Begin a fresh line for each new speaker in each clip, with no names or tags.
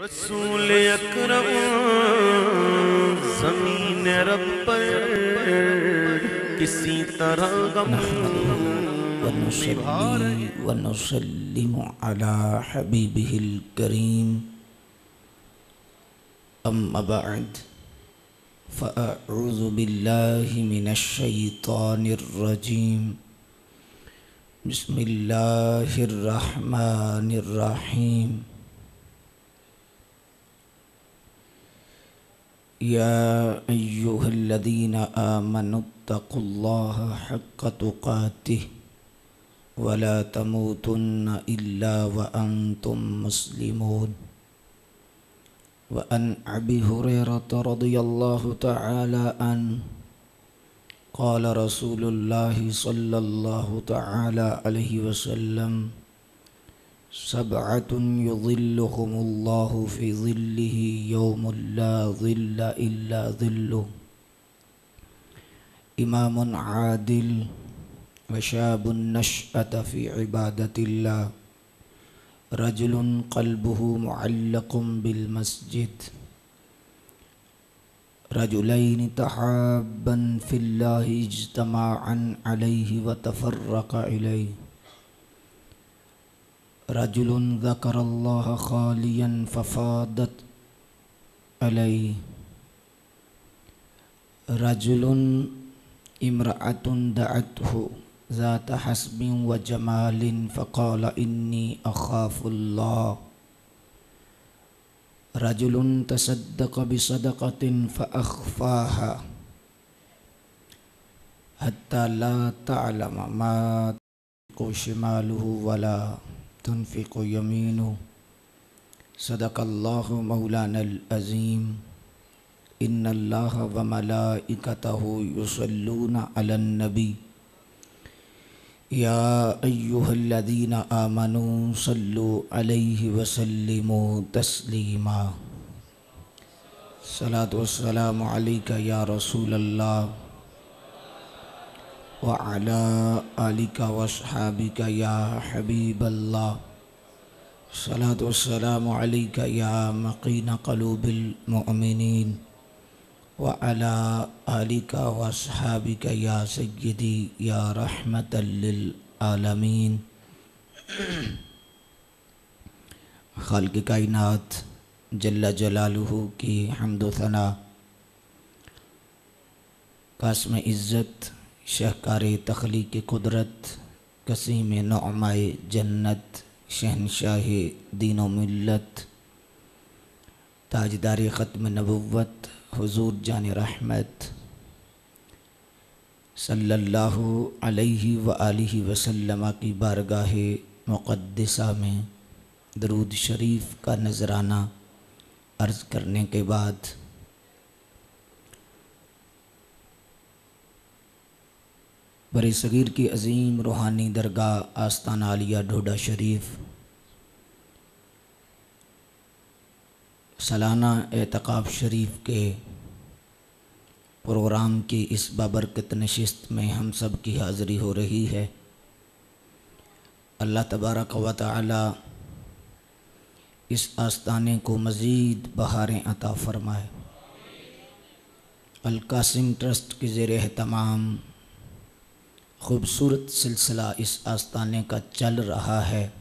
रसूल अकरम ज़मीन रब पर किसी तरह गम निभा रहे।
व नुसल्लिमु अला हबीबिहिल करीम अम्मा बअद फ़अऊज़ु बिल्लाहि मिनश शैतानिर रजीम बिस्मिल्लाहिर रहमानिर रहीम। या अय्युहल्लज़ीना आमनुत्तक़ुल्लाहा हक़्क़ तुक़ातिह वला तमूतुन्ना इल्ला व अंतुम मुस्लिमून। व अन अबी हुरैरता रज़ियल्लाहु तआला अन्हु क़ाल रसूलुल्लाहि सल्लल्लाहु तआला अलैहि वसल्लम सबअतुन युज़िल्लुहुमुल्लाहु फ़ी ज़िल्लिही यौम ला ज़िल्ला इल्ला ज़िल्लुहु इमामुन आदिल व शाबुन नशअत फ़ी इबादतिल्लाह रजुलुन क़ल्बुहु मुअल्लक़ुन बिल मस्जिद रजुलैनि तहाब्बन फ़िल्लाहि इज्तमअन अलैहि व तफ़र्रक़ा इलैहि रजुलुन ज़करल्लाह ख़ालियन फ़फ़ादत अलैहि रजुलुन इम्रअतुन दअतहु ज़ात हस्बिन व जमालिन फ़क़ाल इन्नी अख़ाफ़ुल्लाह रजुलुन तसद्दक़ बिसदक़तिन फ़अख़फ़ाहा हत्ता ला तअलम मा तुनफ़िक़ु शिमालुहु वला तुनफ़िक़ु यमीनुहु सदक़ल्लाहु मौलानल अज़ीम। इन्नल्लाहा व मलाइकतहु युसल्लूना अलन नबी या अय्युहल्लज़ीना आमनू सल्लु अलैहि व सल्लिमू तस्लीमा। सलातु वस्सलामु अलैका या रसूलल्लाह व अला आलिका व अस्हाबिका या हबीबल्लाह। सलातु वस्सलामु अलैका या मक़ीन क़ुलूबिल मुअमिनीन व अला आलिका व अस्हाबिका या सय्यदी या रहमतल लिल आलमीन। खालिक़ कायनात जल्ला जलालुहु की हम्द व सना, कास्म इज़्ज़त, शाहकार तख़लीक़ कुदरत, कसीम नौमाए जन्नत, शहनशाह दीन व मिल्लत, ताजदार ख़त्म नबुव्वत हुज़ूर जान रहमत सल्लल्लाहु अलैहि व आलिहि वसल्लम की बारगाह मुक़द्दसा में दरूद शरीफ का नजराना अर्ज़ करने के बाद बरे सगीर की अज़ीम रूहानी दरगाह आस्ताना आलिया ढोडा शरीफ सालाना एतकाफ़ शरीफ के प्रोग्राम की इस बाबरकत नशिस्त में हम सब की हाज़री हो रही है। अल्लाह तबारक व तआला इस आस्ताने को मज़ीद बहारें अता फ़रमाए। अल कासिम ट्रस्ट के ज़ेर एहतमाम ख़ूबसूरत सिलसिला इस आस्ताने का चल रहा है,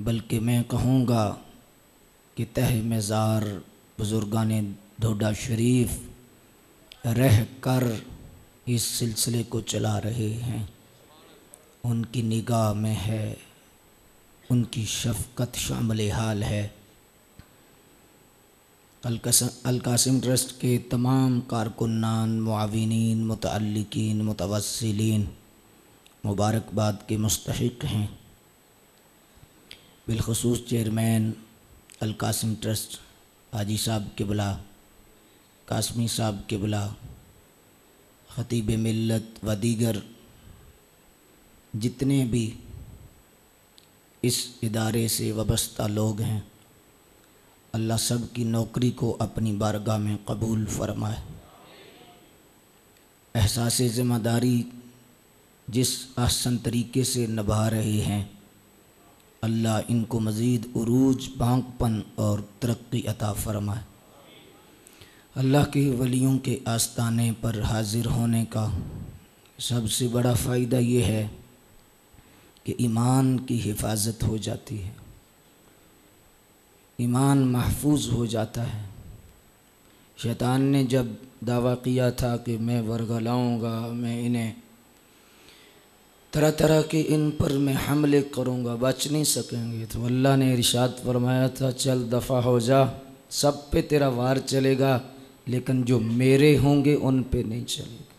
बल्कि मैं कहूँगा कि तह मज़ार बुज़ुर्गाने ढोडा शरीफ रह कर इस सिलसिले को चला रहे हैं। उनकी निगाह में है, उनकी शफ़क़त शामिल हाल है। अल कासिम ट्रस्ट के तमाम कारकुनान, मुआविनीन, मुतअल्लिकीन, मुतवस्सिलीन मुबारकबाद के मुस्तहिक़ हैं। बिलख़ुसूस चेयरमैन अल कासिम ट्रस्ट हाजी साहब क़िबला, कासमी साहब क़िबला, ख़तीब मिल्लत व दीगर जितने भी इस इदारे से वाबस्ता लोग हैं, अल्लाह सब की नौकरी को अपनी बारगाह में कबूल फ़रमाए। एहसास ज़िम्मेदारी जिस आसान तरीके से निभा रहे हैं, अल्लाह इनको मज़ीद उरूज, बांकपन और तरक्की अता फरमाए। अल्लाह के वलियों के आस्ताने पर हाजिर होने का सबसे बड़ा फ़ायदा ये है कि ईमान की हिफाजत हो जाती है, ईमान महफूज हो जाता है। शैतान ने जब दावा किया था कि मैं वरगलाऊँगा, मैं इन्हें तरह तरह के इन पर मैं हमले करूँगा, बच नहीं सकेंगे, तो अल्लाह ने इरशाद फरमाया था चल दफ़ा हो जा, सब पे तेरा वार चलेगा लेकिन जो मेरे होंगे उन पे नहीं चलेगा।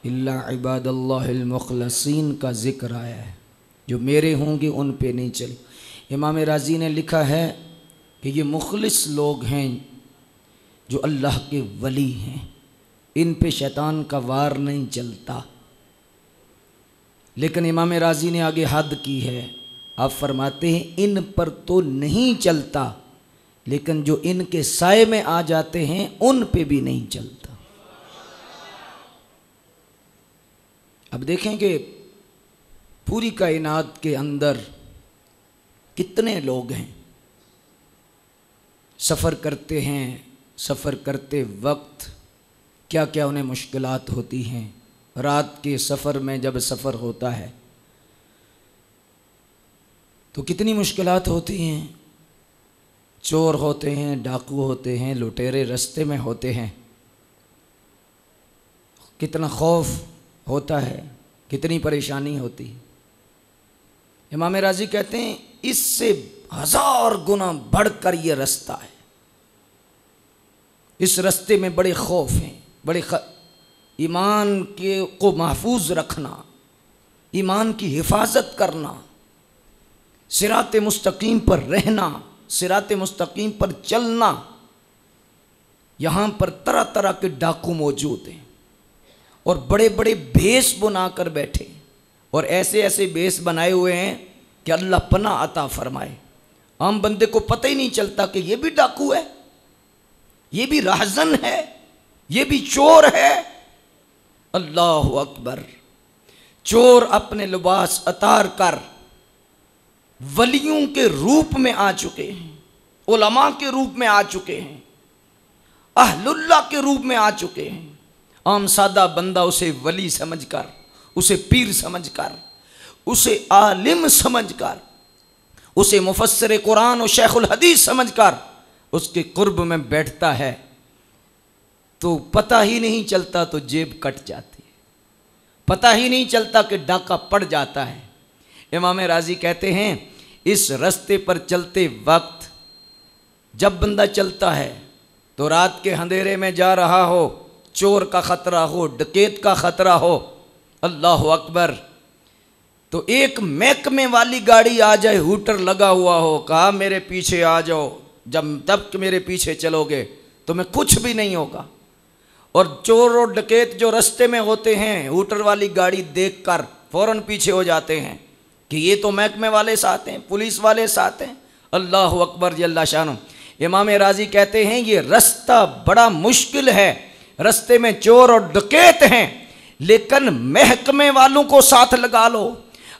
इल्ला इबादल्लाहिल मुखलसीन का ज़िक्र आया है, जो मेरे होंगे उन पे नहीं चले। इमाम राज़ी ने लिखा है कि ये मुखलिस लोग हैं जो अल्लाह के वली हैं, इन पे शैतान का वार नहीं चलता। लेकिन इमाम राज़ी ने आगे हद की है, आप फरमाते हैं इन पर तो नहीं चलता लेकिन जो इनके साए में आ जाते हैं उन पे भी नहीं चलता। अब देखें कि पूरी कायनात के अंदर कितने लोग हैं, सफ़र करते हैं, सफ़र करते वक्त क्या क्या उन्हें मुश्किलात होती हैं। रात के सफ़र में जब सफ़र होता है तो कितनी मुश्किलात होती हैं। चोर होते हैं, डाकू होते हैं, लुटेरे रास्ते में होते हैं, कितना खौफ होता है, कितनी परेशानी होती है। इमाम राज़ी कहते हैं इससे 1000 गुना बढ़कर ये रास्ता है, इस रास्ते में बड़े खौफ हैं, बड़े ईमान के को महफूज रखना, ईमान की हिफाजत करना, सिरात मुस्तकीम पर रहना, सिरात मुस्तकीम पर चलना। यहाँ पर तरह तरह के डाकू मौजूद हैं और बड़े बड़े भेष बनाकर बैठे और ऐसे ऐसे भेष बनाए हुए हैं कि अल्लाह पनाह अता फरमाए। आम बंदे को पता ही नहीं चलता कि ये भी डाकू है, ये भी राहजन है, ये भी चोर है। अल्लाह अकबर। चोर अपने लिबास अतार कर वलियों के रूप में आ चुके हैं, उलमा के रूप में आ चुके हैं, अहलुल्लाह के रूप में आ चुके हैं। आम सादा बंदा उसे वली समझकर, उसे पीर समझकर, उसे आलिम समझकर, उसे मुफस्सिर कुरान और शेखुल हदीस समझकर उसके कुर्ब में बैठता है तो पता ही नहीं चलता तो जेब कट जाती है, पता ही नहीं चलता कि डाका पड़ जाता है। इमाम राज़ी कहते हैं इस रास्ते पर चलते वक्त जब बंदा चलता है तो रात के अंधेरे में जा रहा हो, चोर का ख़तरा हो, डकैत का ख़तरा हो, अल्लाह अकबर, तो एक महकमे वाली गाड़ी आ जाए, हूटर लगा हुआ हो, कहा मेरे पीछे आ जाओ, जब तब मेरे पीछे चलोगे तुम्हें कुछ भी नहीं होगा। और चोर और डकैत जो रास्ते में होते हैं हूटर वाली गाड़ी देखकर फ़ौरन पीछे हो जाते हैं कि ये तो महकमे वाले साथ हैं, पुलिस वाले साथ हैं। अल्लाह अकबर जल्ला शानो। इमाम राज़ी कहते हैं ये रास्ता बड़ा मुश्किल है, रास्ते में चोर और डकैत हैं, लेकिन महकमे वालों को साथ लगा लो,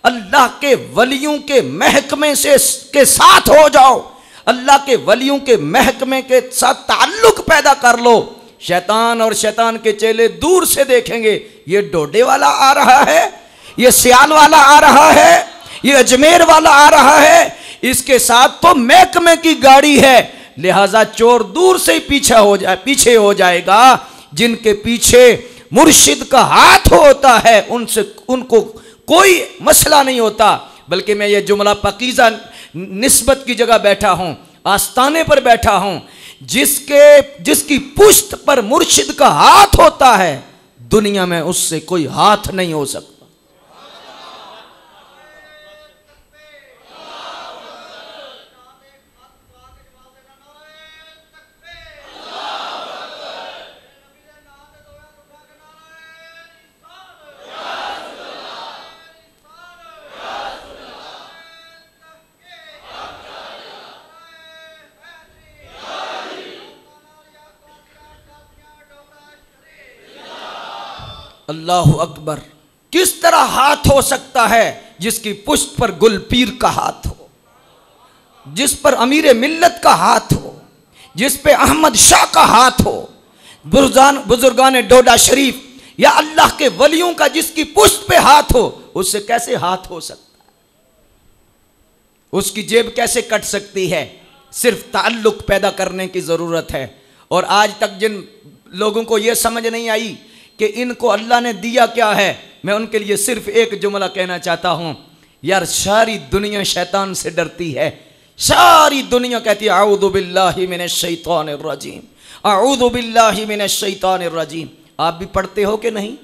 अल्लाह के वलियों के महकमे से के साथ हो जाओ, अल्लाह के वलियों के महकमे के साथ ताल्लुक पैदा कर लो। शैतान और शैतान के चेले दूर से देखेंगे ये डोडे वाला आ रहा है, ये सियाल वाला आ रहा है, ये अजमेर वाला आ रहा है, इसके साथ तो महकमे की गाड़ी है, लिहाजा चोर दूर से ही पीछे हो जाएगा। जिनके पीछे मुर्शिद का हाथ होता है उनसे उनको कोई मसला नहीं होता। बल्कि मैं ये जुमला पकीज़ा निस्बत की जगह बैठा हूँ, आस्ताने पर बैठा हूँ, जिसकी पुश्त पर मुर्शिद का हाथ होता है दुनिया में उससे कोई हाथ नहीं हो सकता। अल्लाहु अकबर। किस तरह हाथ हो सकता है जिसकी पुष्ट पर गुलपीर का हाथ हो, जिस पर अमीर मिल्लत का हाथ हो, जिस पे अहमद शाह का हाथ हो, बुजुर्गान डोडा शरीफ या अल्लाह के वलियों का जिसकी पुष्ट पे हाथ हो, उससे कैसे हाथ हो सकता है? उसकी जेब कैसे कट सकती है? सिर्फ ताल्लुक पैदा करने की ज़रूरत है। और आज तक जिन लोगों को यह समझ नहीं आई कि इनको अल्लाह ने दिया क्या है, मैं उनके लिए सिर्फ एक जुमला कहना चाहता हूं, यार सारी दुनिया शैतान से डरती है। सारी दुनिया कहती है आऊदु बिल्लाहि मिनश शैतानिर रजीम, आऊदु बिल्लाहि मिनश शैतानिर रजीम। आप भी पढ़ते हो कि नहीं?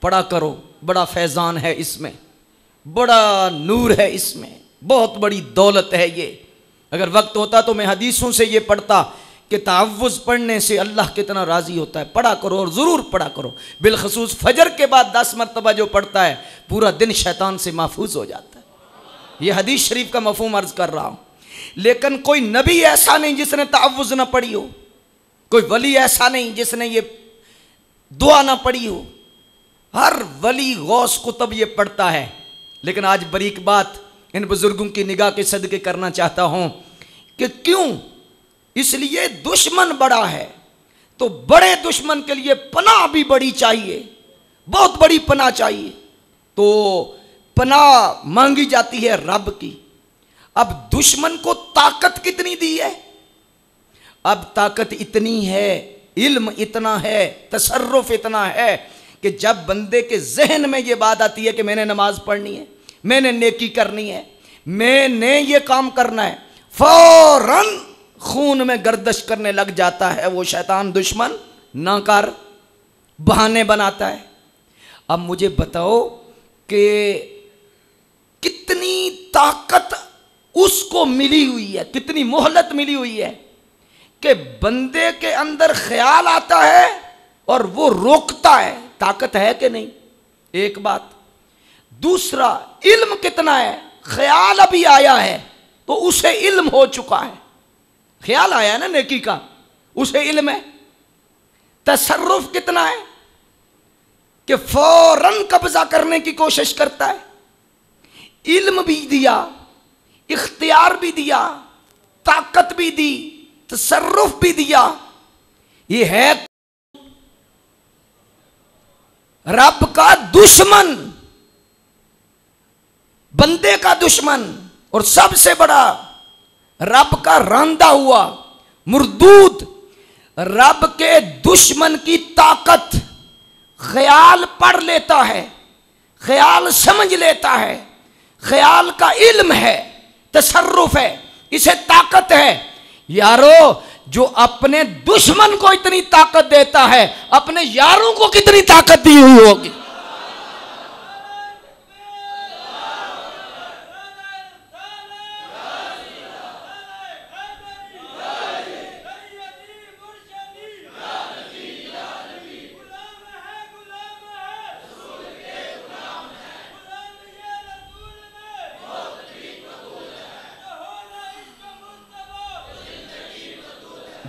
पढ़ा करो, बड़ा फैज़ान है इसमें, बड़ा नूर है इसमें, बहुत बड़ी दौलत है ये। अगर वक्त होता तो मैं हदीसों से ये पढ़ता कि तअव्वुज़ पढ़ने से अल्लाह कितना राज़ी होता है। पढ़ा करो और ज़रूर पढ़ा करो। बिलखसूस फजर के बाद 10 मरतबा जो पढ़ता है पूरा दिन शैतान से महफूज हो जाता है। ये हदीस शरीफ का मफ़हूम अर्ज़ कर रहा हूँ। लेकिन कोई नबी ऐसा नहीं जिसने तअव्वुज़ ना पढ़ी हो, कोई वली ऐसा नहीं जिसने ये दुआ ना पढ़ी हो। हर वली गौस कुतुब ये पढ़ता है। लेकिन आज बरीक बात इन बुजुर्गों की निगाह के सदके करना चाहता हूं कि क्यों, इसलिए दुश्मन बड़ा है तो बड़े दुश्मन के लिए पनाह भी बड़ी चाहिए, बहुत बड़ी पनाह चाहिए। तो पनाह मांगी जाती है रब की। अब दुश्मन को ताकत कितनी दी है? अब ताकत इतनी है, इल्म इतना है, तसर्रुफ इतना है कि जब बंदे के जहन में ये बात आती है कि मैंने नमाज पढ़नी है, मैंने नेकी करनी है, मैंने ये काम करना है, फौरन खून में गर्दिश करने लग जाता है वो शैतान दुश्मन। ना कर, बहाने बनाता है। अब मुझे बताओ कि कितनी ताकत उसको मिली हुई है, कितनी मोहलत मिली हुई है कि बंदे के अंदर ख्याल आता है और वो रोकता है। ताकत है कि नहीं? एक बात। दूसरा, इल्म कितना है? ख्याल अभी आया है तो उसे इल्म हो चुका है। ख्याल आया है ना नेकी का, उसे इल्म है। तसर्रुफ कितना है कि फौरन कब्जा करने की कोशिश करता है। इल्म भी दिया, इख्तियार भी दिया, ताकत भी दी, तसर्रुफ भी दिया। ये है रब का दुश्मन, बंदे का दुश्मन, और सबसे बड़ा रब का रांदा हुआ मुर्दूद। रब के दुश्मन की ताकत ख्याल पढ़ लेता है, ख्याल समझ लेता है, ख्याल का इल्म है, तसर्रुफ है, इसे ताकत है। यारो, जो अपने दुश्मन को इतनी ताकत देता है, अपने यारों को कितनी ताकत दी हुई होगी।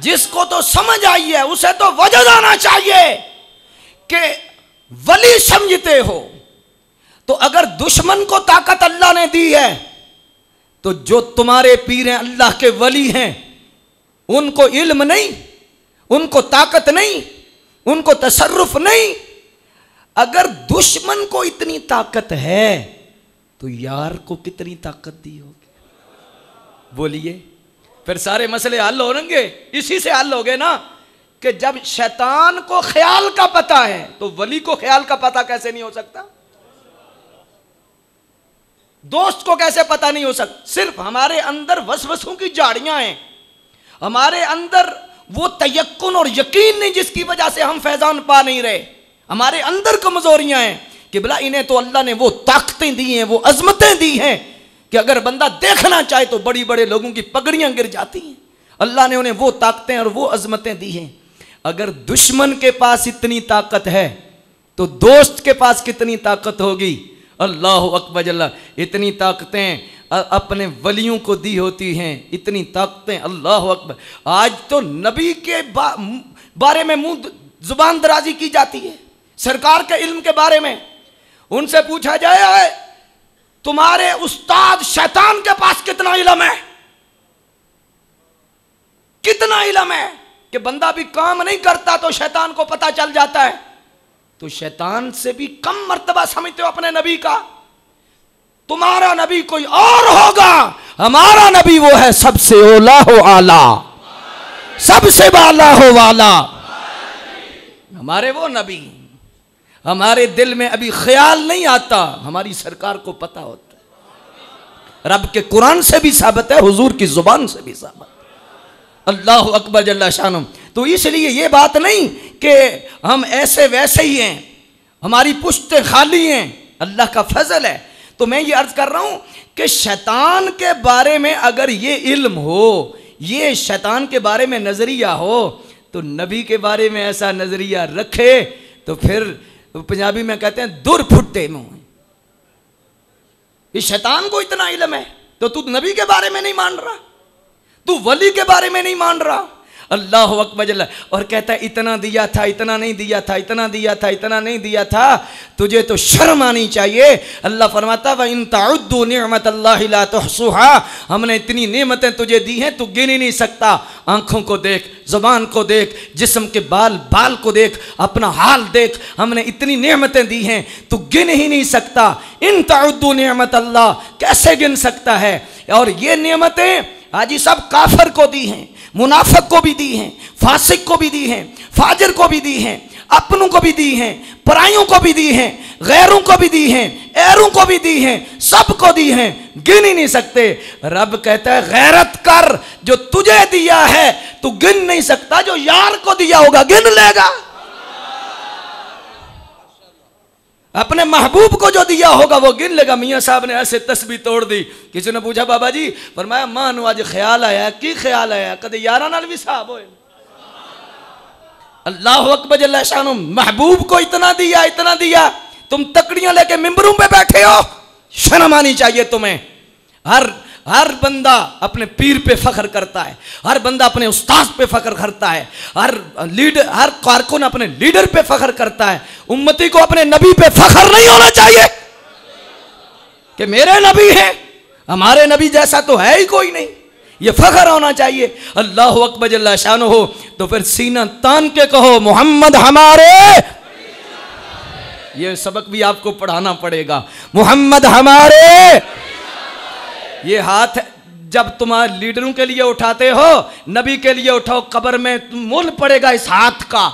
जिसको तो समझ आई है उसे तो वजद आना चाहिए कि वली समझते हो। तो अगर दुश्मन को ताकत अल्लाह ने दी है तो जो तुम्हारे पीर हैं, अल्लाह के वली हैं, उनको इल्म नहीं, उनको ताकत नहीं, उनको तसर्रुफ नहीं। अगर दुश्मन को इतनी ताकत है तो यार को कितनी ताकत दी होगी? बोलिए। फिर सारे मसले हल होंगे। इसी से हल हो गए ना कि जब शैतान को ख्याल का पता है तो वली को ख्याल का पता कैसे नहीं हो सकता? दोस्त को कैसे पता नहीं हो सकता? सिर्फ हमारे अंदर वसवसों की झाड़ियां हैं, हमारे अंदर वो तयक्कुन और यकीन नहीं जिसकी वजह से हम फैजान पा नहीं रहे। हमारे अंदर कमजोरियां हैं कि भला इन्हें तो अल्लाह ने वो ताकतें दी हैं, वो अजमतें दी हैं कि अगर बंदा देखना चाहे तो बड़ी बड़े लोगों की पगड़ियां गिर जाती हैं। अल्लाह ने उन्हें वो ताकतें और वो अजमतें दी हैं। अगर दुश्मन के पास इतनी ताकत है तो दोस्त के पास कितनी ताकत होगी? अल्लाह अकबर जल्ला। इतनी ताकतें अपने वलियों को दी होती हैं, इतनी ताकतें, अल्लाह अकबर। आज तो नबी के बारे में मुंह जुबान दराजी की जाती है, सरकार के इल्म के बारे में। उनसे पूछा जाए तुम्हारे उस्ताद शैतान के पास कितना इल्म है, इतना इल्म है कि बंदा भी काम नहीं करता तो शैतान को पता चल जाता है, तो शैतान से भी कम मर्तबा समझते हो अपने नबी का। तुम्हारा नबी कोई और होगा, हमारा नबी वो है सबसे ओला हो आला, सबसे बाला हो वाला। हमारे वो नबी, हमारे दिल में अभी ख्याल नहीं आता, हमारी सरकार को पता होता है। रब के कुरान से भी साबित है, हुजूर की जुबान से भी साबित। अल्लाह अकबर जल्ला शानुम। तो इसलिए ये बात नहीं कि हम ऐसे वैसे ही हैं, हमारी पुश्तें खाली हैं, अल्लाह का फजल है। तो मैं ये अर्ज कर रहा हूं कि शैतान के बारे में अगर ये इल्म हो, ये शैतान के बारे में नजरिया हो, तो नबी के बारे में ऐसा नजरिया रखे तो फिर पंजाबी में कहते हैं दुर फुटते मुंह। इस शैतान को इतना इल्म है तो तू नबी के बारे में नहीं मान रहा, तू वली के बारे में नहीं मान रहा। अल्लाह अकबर जल्ला। और कहता है इतना दिया था, इतना नहीं दिया था, इतना दिया था, इतना नहीं दिया था, तुझे तो शर्म आनी चाहिए। अल्लाह फरमाता व इन तउद्दू निअमतल्लाहि ला तुहसूहा, हमने इतनी नेमतें तुझे दी हैं तू गिन ही नहीं सकता। आंखों को देख, ज़बान को देख, जिस्म के बाल को देख, अपना हाल देख, हमने इतनी नेमतें दी हैं तू गिन ही नहीं सकता। इन तउद्दू निअमतल्लाह, कैसे गिन सकता है। और ये नेमतें आज सब काफर को दी हैं, मुनाफिक को भी दी हैं, फासिक को भी दी हैं, फाजिर को भी दी हैं, अपनों को भी दी हैं, पराइयों को भी दी हैं, गैरों को भी दी हैं, ऐरों को भी दी हैं, सबको दी हैं, गिन ही नहीं सकते। रब कहता है गैरत कर, जो तुझे दिया है तू गिन नहीं सकता, जो यार को दिया होगा गिन लेगा। अपने महबूब को जो दिया होगा वो गिन लेगा। मियाँ साहब ने ऐसे तस्बीह तोड़ दी, किसी ने पूछा बाबा जी, फरमाया मानो आज ख्याल आया, की ख्याल आया, कदे यारा नाल भी साहब होए। अल्लाह अकबर जल्ला शानु। महबूब को इतना दिया, इतना दिया, तुम तकड़ियां लेके मिंबरों पे बैठे हो, शर्म आनी चाहिए तुम्हें। हर बंदा अपने पीर पे फख्र करता है, हर बंदा अपने उस्ताद पे फख्र करता है, हर कारकुन अपने लीडर पे फख्र करता है। उम्मती को अपने नबी पे फख्र नहीं होना चाहिए कि मेरे नबी हैं, हमारे नबी जैसा तो है ही कोई नहीं, ये फख्र होना चाहिए। अल्लाह अकबर जल्ला शानो हो। तो फिर सीना तान के कहो मोहम्मद हमारे, ये सबक भी आपको पढ़ाना पड़ेगा। मोहम्मद हमारे, ये हाथ जब तुम्हारे लीडरों के लिए उठाते हो, नबी के लिए उठाओ, कब्र में मोल पड़ेगा इस हाथ का।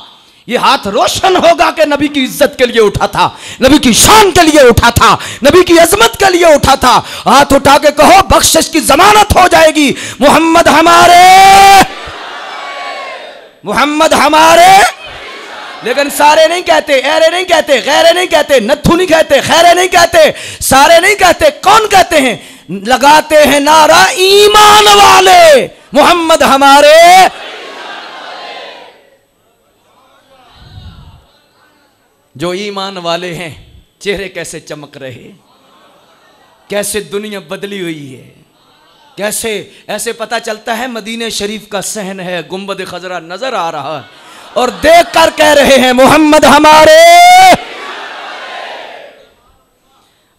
ये हाथ रोशन होगा कि नबी की इज्जत के लिए उठा था, नबी की शान के लिए उठा था, नबी की अजमत के लिए उठा था। हाथ उठा के कहो बख्शिश की जमानत हो जाएगी। मोहम्मद हमारे, मोहम्मद हमारे। लेकिन सारे नहीं कहते, ऐरे नहीं कहते, गैरे नहीं कहते, नत्थु नहीं कहते, खैरे नहीं कहते, सारे नहीं कहते। कौन कहते हैं? लगाते हैं नारा ईमान वाले, मोहम्मद हमारे। जो ईमान वाले हैं, चेहरे कैसे चमक रहे, कैसे दुनिया बदली हुई है, कैसे ऐसे पता चलता है मदीने शरीफ का सहन है, गुंबद खजरा नजर आ रहा है और देख कर कह रहे हैं मोहम्मद हमारे।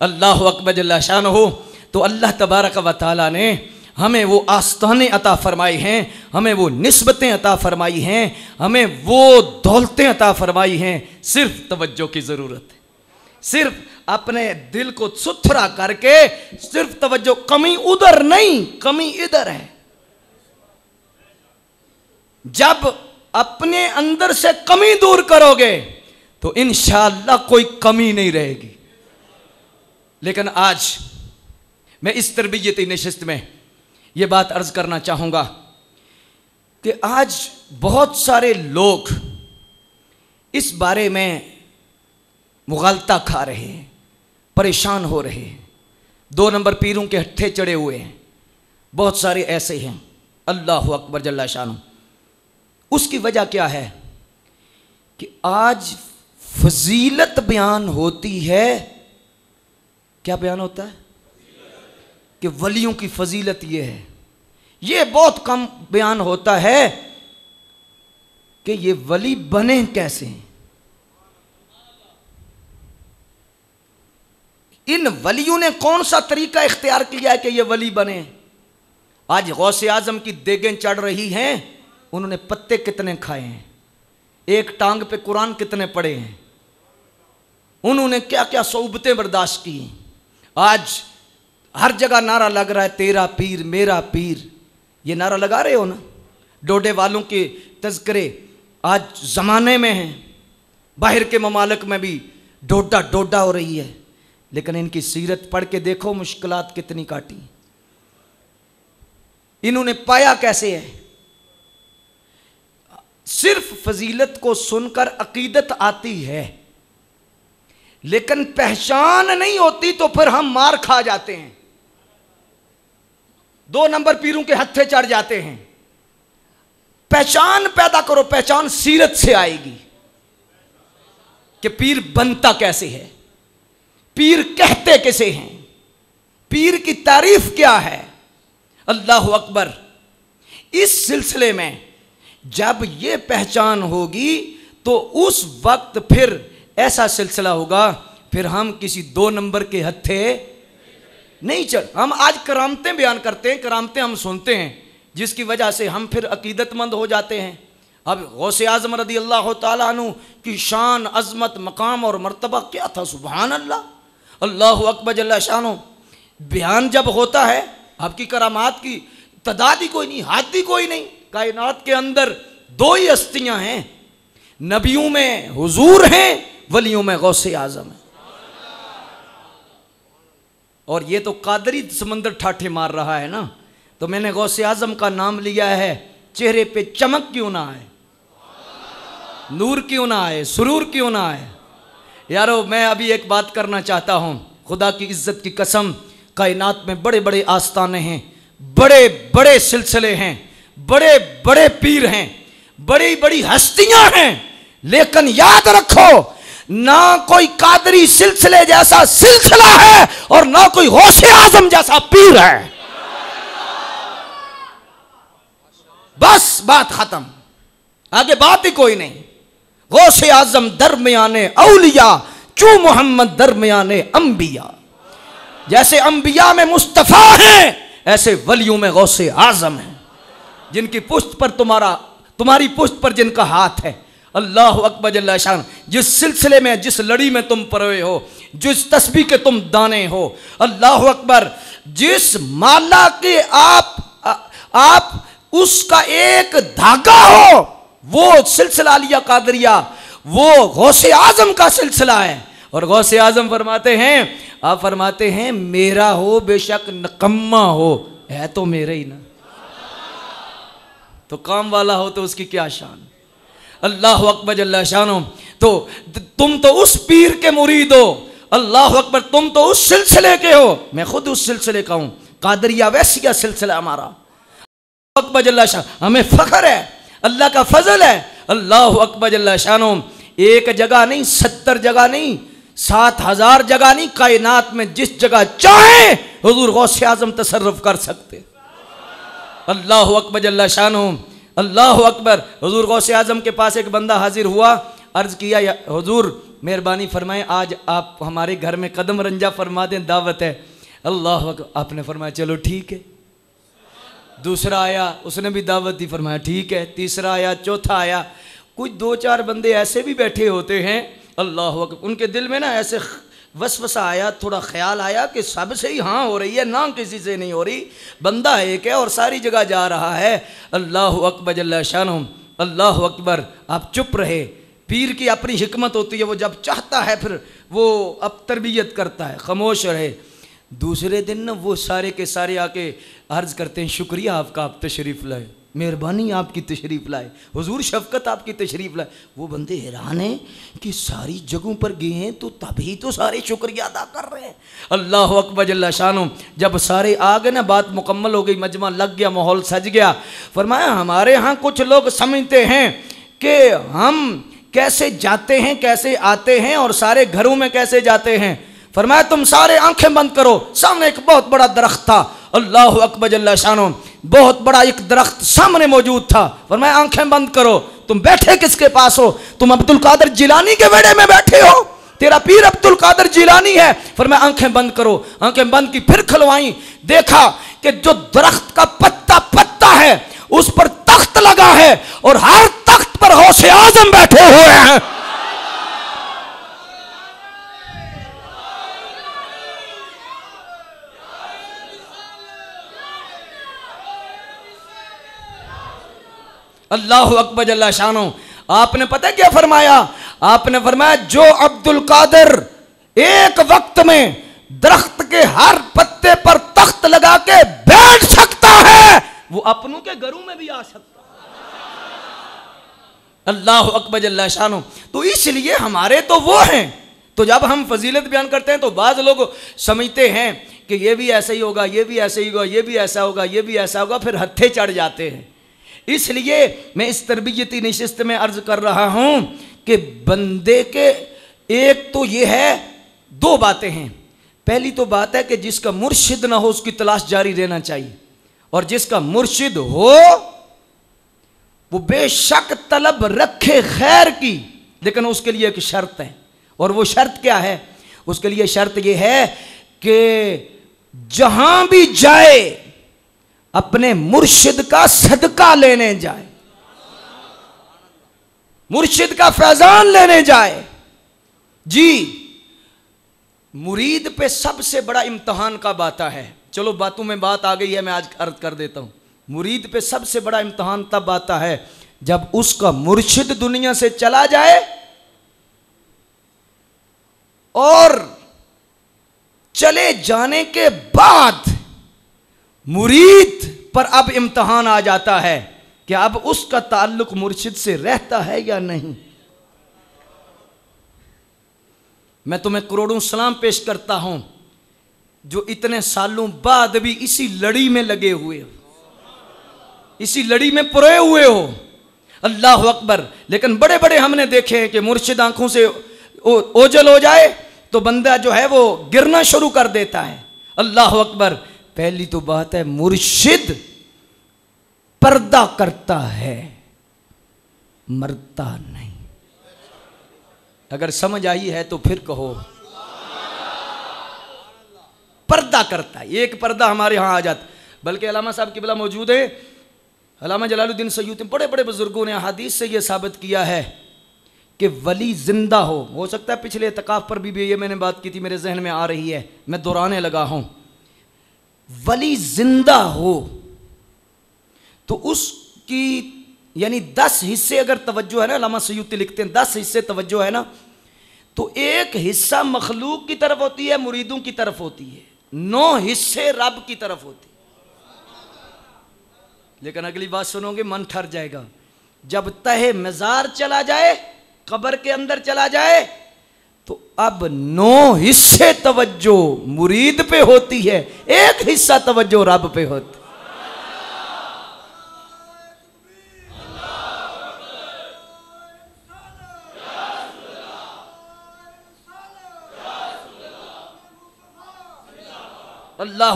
अल्लाह अकबर जल्ला शानहू। तो अल्लाह तबारक व तआला ने हमें वो आस्ताने अता फरमाई हैं, हमें वो निस्बतें अता फरमाई हैं, हमें वो दौलतें अता फरमाई हैं। सिर्फ तवज्जो की ज़रूरत है, सिर्फ अपने दिल को सुथरा करके सिर्फ तवज्जो। कमी उधर नहीं, कमी इधर है। जब अपने अंदर से कमी दूर करोगे तो इंशाअल्लाह कोई कमी नहीं रहेगी। लेकिन आज मैं इस तरबियती नशिस्त में ये बात अर्ज करना चाहूँगा कि आज बहुत सारे लोग इस बारे में मुगालता खा रहे हैं, परेशान हो रहे हैं, 2 नंबर पीरों के हट्ठे चढ़े हुए हैं। बहुत सारे ऐसे हैं। अल्लाह अकबर जल्ला शानु। उसकी वजह क्या है कि आज फजीलत बयान होती है। क्या बयान होता है? कि वलियों की फजीलत ये है। ये बहुत कम बयान होता है कि ये वली बने कैसे, इन वलियों ने कौन सा तरीका इख्तियार किया है कि ये वली बने। आज गौसे आजम की देगें चढ़ रही हैं उन्होंने पत्ते कितने खाए हैं, एक टांग पे कुरान कितने पढ़े हैं, उन्होंने क्या क्या सौबतें बर्दाश्त की। आज हर जगह नारा लग रहा है तेरा पीर मेरा पीर, ये नारा लगा रहे हो ना। डोडे वालों के तज़किरे आज ज़माने में हैं, बाहर के ममालिक में भी डोडा डोडा हो रही है, लेकिन इनकी सीरत पढ़ के देखो मुश्किलात कितनी काटी। इन्होंने पाया कैसे है? सिर्फ फजीलत को सुनकर अकीदत आती है, लेकिन पहचान नहीं होती तो फिर हम मार खा जाते हैं, 2 नंबर पीरों के हत्थे चढ़ जाते हैं। पहचान पैदा करो, पहचान सीरत से आएगी कि पीर बनता कैसे है, पीर कहते कैसे हैं, पीर की तारीफ क्या है। अल्लाह अकबर। इस सिलसिले में जब ये पहचान होगी तो उस वक्त फिर ऐसा सिलसिला होगा, फिर हम किसी 2 नंबर के हत्थे नहीं चल। हम आज करामतें बयान करते हैं, करामतें हम सुनते हैं, जिसकी वजह से हम फिर अकीदतमंद हो जाते हैं। अब गौसे आज़म रदी अल्लाह ताला अन्हु की शान, अज़मत, मकाम और मर्तबा क्या था, सुभान अल्लाह, अल्लाह अकबर जल्ला शानो। बयान जब होता है आपकी करामात की तदाद ही कोई नहीं, हद ही कोई नहीं। कायनात के अंदर 2 ही हस्तियां हैं, नबियों में हुजूर हैं, वलियों में गौसे आज़म है। और ये तो कादरी समंदर ठाठे मार रहा है ना, तो मैंने गौसे आज़म का नाम लिया है, चेहरे पे चमक क्यों ना आए, नूर क्यों ना आए, सुरूर क्यों ना आए। यारो मैं अभी एक बात करना चाहता हूँ, खुदा की इज्जत की कसम, कायनात में बड़े बड़े आस्ताने हैं, बड़े बड़े सिलसिले हैं, बड़े बड़े पीर हैं, बड़ी बड़ी हस्तियां हैं, लेकिन याद रखो ना कोई कादरी सिलसिले जैसा सिलसिला है और ना कोई गौसे आज़म जैसा पीर है। बस बात खत्म, आगे बात ही कोई नहीं। गौसे आज़म दरमियाने औलिया, चू मोहम्मद दरमियाने अंबिया। जैसे अंबिया में मुस्तफ़ा हैं, ऐसे वलियों में गौसे आज़म हैं, जिनकी पुष्ट पर तुम्हारी पुष्ट पर जिनका हाथ है। अल्लाह अकबर जल्ला शान। जिस सिलसिले में, जिस लड़ी में तुम परोए हो, जिस तस्बीह के तुम दाने हो, अल्लाह अकबर, जिस माला के आप उसका एक धागा हो, वो सिलसिला लिया कादरिया, वो गौसे आज़म का सिलसिला है। और गौसे आज़म फरमाते हैं, आप फरमाते हैं मेरा हो बेशक नकम्मा हो, है तो मेरे ही ना, तो काम वाला हो तो उसकी क्या शान। अल्लाह अकबर जल्ला शानो। तो तुम तो उस पीर के मुरीद हो, अल्लाह अकबर, तुम तो उस सिलसिले के हो, मैं खुद उस सिलसिले का हूं, कादरिया वैसिया सिलसिला हमारा। अकबर जल्ला शान, हमें फख्र है, अल्लाह का फजल है। अल्लाह अकबर जल्ला शानो। एक जगह नहीं, 70 जगह नहीं, 7000 जगह नहीं, कायनात में जिस जगह चाहे हुजूर गौसे आज़म तसर्रुफ कर सकते। अल्लाह अकबर जल्ला शानो। अल्लाह अकबर। हुजूर गौसे आज़म के पास एक बंदा हाजिर हुआ, अर्ज़ किया, हुजूर मेहरबानी फरमाएं, आज आप हमारे घर में कदम रंजा फरमा दें, दावत है। अल्लाह अकबर। आपने फरमाया चलो ठीक है। दूसरा आया, उसने भी दावत दी, फरमाया ठीक है। तीसरा आया, चौथा आया। कुछ 2-4 बंदे ऐसे भी बैठे होते हैं, अल्लाह अकबर, उनके दिल में ना ऐसे वसवसा आया, थोड़ा ख्याल आया कि सबसे ही हाँ हो रही है, ना किसी से नहीं हो रही, बंदा एक है और सारी जगह जा रहा है। अल्लाह अकबर जल्ला शानो। अल्लाह अकबर। आप चुप रहे। पीर की अपनी हिकमत होती है, वो जब चाहता है फिर वो अब तरबियत करता है, खामोश रहे। दूसरे दिन ना वो सारे के सारे आके अर्ज़ करते हैं, शुक्रिया आपका, आप तशरीफ़ लाए, मेहरबानी आपकी तशरीफ़ लाए, हुजूर शफ़क़त आपकी तशरीफ़ लाए। वो बंदे हैरान हैं कि सारी जगहों पर गए हैं तो तभी तो सारे शुक्रिया अदा कर रहे हैं। अल्लाह अकबर जल्ला शानो। जब सारे आ गए ना, बात मुकम्मल हो गई, मजमा लग गया, माहौल सज गया। फरमाया हमारे यहाँ कुछ लोग समझते हैं कि हम कैसे जाते हैं, कैसे आते हैं और सारे घरों में कैसे जाते हैं। फरमाया तुम सारे आंखें बंद करो। सामने एक बहुत बड़ा दरख्त था, अल्लाह अकबर जल्ला शानो, बहुत बड़ा एक दरख्त सामने मौजूद था। फरमाया आंखें बंद करो। तुम बैठे किसके पास हो? तुम अब्दुल कादिर जिलानी के वेड़े में बैठे हो, तेरा पीर अब्दुल कादिर जिलानी है। फरमाया आंखें बंद करो। आंखें बंद की, फिर खुलवाई, देखा कि जो दरख्त का पत्ता है उस पर तख्त तख्त लगा है और हर तख्त पर गौसे आजम बैठे हुए हैं। अल्लाहु अकबर जल्ला शानो। आपने पता क्या फरमाया? आपने फरमाया जो अब्दुल कादिर एक वक्त में दरख्त के हर पत्ते पर तख्त लगा के बैठ सकता है, वो अपनों के घरों में भी आ सकता है। अल्लाहु अकबर जल्ला शानो। तो इसलिए हमारे तो वो हैं। तो जब हम फजीलत बयान करते हैं तो बाज़ लोग समझते हैं कि ये भी ऐसा ही होगा, ये भी ऐसा ही होगा, ये भी ऐसा होगा, ये भी ऐसा होगा, फिर हत्थे चढ़ जाते हैं। इसलिए मैं इस तरबियती नशिस्त में अर्ज कर रहा हूं कि बंदे के एक तो ये है, दो बातें हैं। पहली तो बात है कि जिसका मुर्शिद ना हो उसकी तलाश जारी रहना चाहिए, और जिसका मुर्शिद हो वो बेशक तलब रखे खैर की, लेकिन उसके लिए एक शर्त है। और वो शर्त क्या है? उसके लिए शर्त ये है कि जहां भी जाए अपने मुर्शिद का सदका लेने जाए, मुर्शिद का फैजान लेने जाए। जी, मुरीद पे सबसे बड़ा इम्तहान कब आता है? चलो बातों में बात आ गई है, मैं आज अर्ज कर देता हूं। मुरीद पे सबसे बड़ा इम्तहान तब आता है जब उसका मुर्शिद दुनिया से चला जाए और चले जाने के बाद मुरीद पर अब इम्तहान आ जाता है कि अब उसका ताल्लुक मुर्शिद से रहता है या नहीं। मैं तुम्हें करोड़ों सलाम पेश करता हूं जो इतने सालों बाद भी इसी लड़ी में लगे हुए हो, इसी लड़ी में पुरोए हुए हो। अल्लाह अकबर। लेकिन बड़े बड़े हमने देखे हैं कि मुर्शिद आंखों से ओझल हो जाए तो बंदा जो है वो गिरना शुरू कर देता है। अल्लाह अकबर। पहली तो बात है मुर्शिद पर्दा करता है, मरता नहीं। अगर समझ आई है तो फिर कहो। पर्दा करता है। एक पर्दा हमारे यहां आ जाता। बल्कि अल्लामा साहब किबला मौजूद है, अल्लामा जलालुद्दीन सयूती, बड़े बड़े बुजुर्गों ने हदीस से यह साबित किया है कि वली जिंदा हो सकता है पिछले इत्काफ पर भी ये मैंने बात की थी, मेरे जहन में आ रही है, मैं दोहराने लगा हूं। वली जिंदा हो तो उसकी यानी 10 हिस्से अगर तवज्जो है ना, अल्लामा सयूती लिखते हैं 10 हिस्से तवज्जो है ना, तो एक हिस्सा मखलूक की तरफ होती है, मुरीदों की तरफ होती है, 9 हिस्से रब की तरफ होती है। लेकिन अगली बात सुनोगे मन ठर जाएगा। जब तहे मजार चला जाए, कब्र के अंदर चला जाए, तो अब 9 हिस्से तवज्जो मुरीद पे होती है, एक हिस्सा तवज्जो रब पे होती। अल्लाह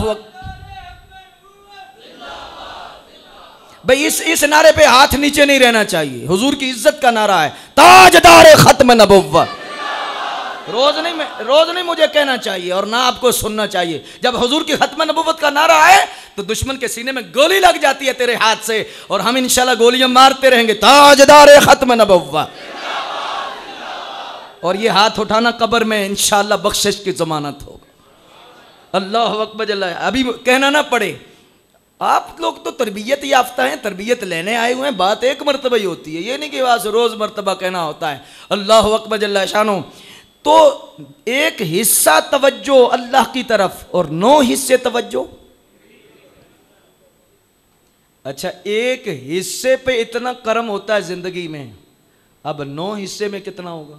भाई, इस नारे पे हाथ नीचे नहीं रहना चाहिए। हुजूर की इज्जत का नारा है, ताजदार खत्म नबुव्वत। रोज नहीं मुझे कहना चाहिए और ना आपको सुनना चाहिए। जब हुजूर की खत्म नबुव्वत का नारा आए तो दुश्मन के सीने में गोली लग जाती है तेरे हाथ से, और हम इंशाल्लाह गोलियां मारते रहेंगे। ताजदार खत्म नबुव्वत। और ये हाथ उठाना कब्र में इंशाल्लाह बख्शिश की जमानत होगा। अल्लाह अकबर। अभी कहना ना पड़े, आप लोग तो तरबियत याफ्ता हैं, तरबियत लेने आए हुए हैं। बात एक मरतबा ही होती है, ये नहीं कि वास रोज मरतबा कहना होता है। अल्लाह अकबर जल्ला शानो। तो एक हिस्सा तवज्जो अल्लाह की तरफ और 9 हिस्से तवज्जो। अच्छा, एक हिस्से पे इतना कर्म होता है जिंदगी में, अब 9 हिस्से में कितना होगा?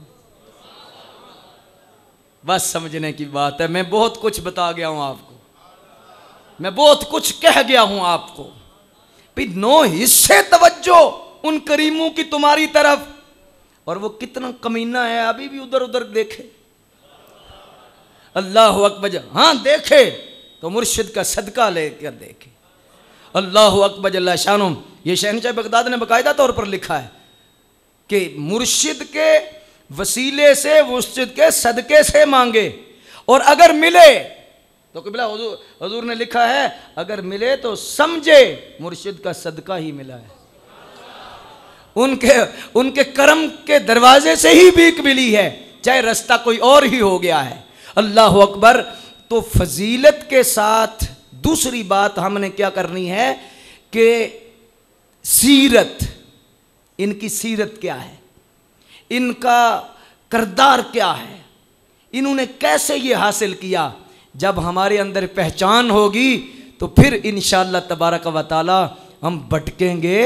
बस समझने की बात है। मैं बहुत कुछ बता गया हूं आपको, मैं बहुत कुछ कह गया हूं आपको। भाई 9 हिस्से तवज्जो उन करीमों की तुम्हारी तरफ, और वो कितना कमीना है, अभी भी उधर उधर देखे। अल्लाह अकबर। हाँ देखे तो मुर्शिद का सदका लेकर देखे। अल्लाह अकबर जल्ला शानो। ये शहनशाह बगदाद ने बाकायदा तौर पर लिखा है कि मुर्शिद के वसीले से, मुर्शिद के सदके से मांगे, और अगर मिले तो किबला हुजूर ने लिखा है अगर मिले तो समझे मुर्शिद का सदका ही मिला है। उनके कर्म के दरवाजे से ही भीख मिली है, चाहे रास्ता कोई और ही हो गया है। अल्लाह अकबर। तो फजीलत के साथ दूसरी बात हमने क्या करनी है कि सीरत, इनकी सीरत क्या है, इनका किरदार क्या है, इन्होंने कैसे ये हासिल किया। जब हमारे अंदर पहचान होगी तो फिर इंशाअल्लाह तबारक व तआला हम भटकेंगे।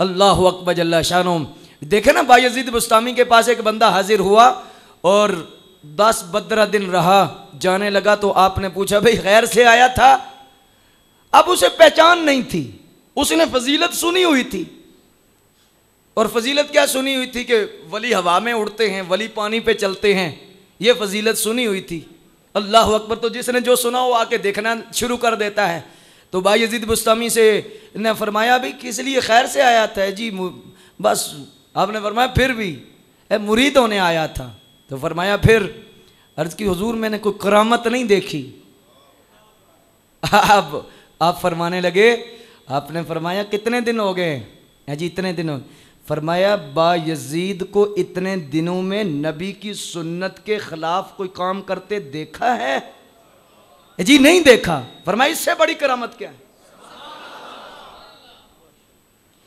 अल्लाह अकबर जल्ला शानो। देखे ना बायजीद बुस्तामी के पास एक बंदा हाजिर हुआ और 10-15 दिन रहा, जाने लगा तो आपने पूछा भाई खैर से आया था? अब उसे पहचान नहीं थी, उसने फजीलत सुनी हुई थी। और फजीलत क्या सुनी हुई थी कि वली हवा में उड़ते हैं, वली पानी पे चलते हैं, ये फजीलत सुनी हुई थी। अल्लाह अकबर। तो जिसने जो सुना वो आके देखना शुरू कर देता है। तो बायजीद बुस्तामी से ने फरमाया भाई किस लिए खैर से आया था? जी बस। आपने फरमाया फिर भी? मुरीद होने आया था। तो फरमाया फिर? अर्ज की हुजूर मैंने कोई करामत नहीं देखी। अब आप फरमाने लगे, आपने फरमाया कितने दिन हो गए? जी इतने दिन हो। फरमाया बायजीद को इतने दिनों में नबी की सुन्नत के खिलाफ कोई काम करते देखा है? जी नहीं देखा। फरमाया इससे बड़ी करामत क्या है?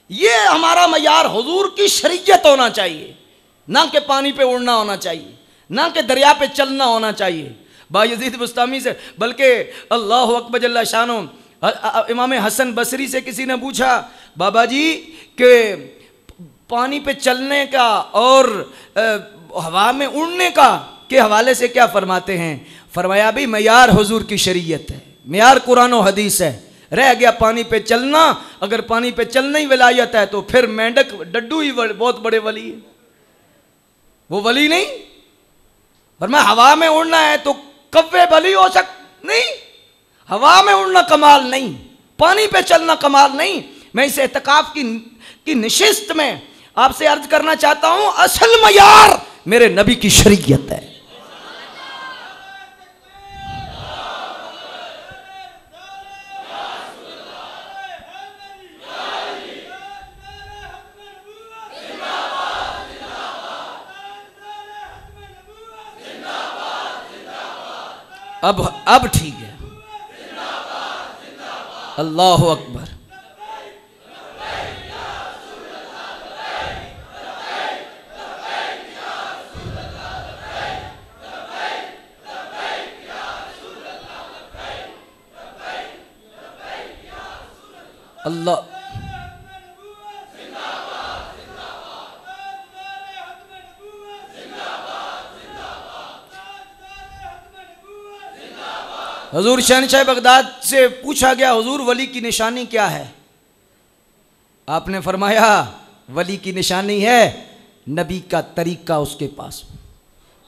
ये हमारा मयार हुजूर की शरीयत होना चाहिए, ना कि पानी पे उड़ना होना चाहिए, ना कि दरिया पे चलना होना चाहिए। बायजीद बुस्तामी से, बल्कि अल्लाह अकबर जल्ला शानो, इमाम हसन बसरी से किसी ने पूछा बाबा जी कि पानी पे चलने का और हवा में उड़ने का के हवाले से क्या फरमाते हैं? फरमाया भी मयार हुजूर की शरीयत है, मयार कुरान और हदीस है। रह गया पानी पे चलना, अगर पानी पे चलना ही विलायत है तो फिर मेंढक डड्डू ही बहुत बड़े वली है, वो वली नहीं। फरमाया हवा में उड़ना है तो कव्वे वली हो नहीं, हवा में उड़ना कमाल नहीं, पानी पे चलना कमाल नहीं। मैं इस एतकाफ की निशिस्त में आपसे अर्ज करना चाहता हूं, असल मयार मेरे नबी की शरीयत है। अब ठीक है। अल्लाह अकबर। अल्लाह हुजूर शहनशाह बगदाद से पूछा गया हुजूर वली की निशानी क्या है? आपने फरमाया वली की निशानी है नबी का तरीका उसके पास,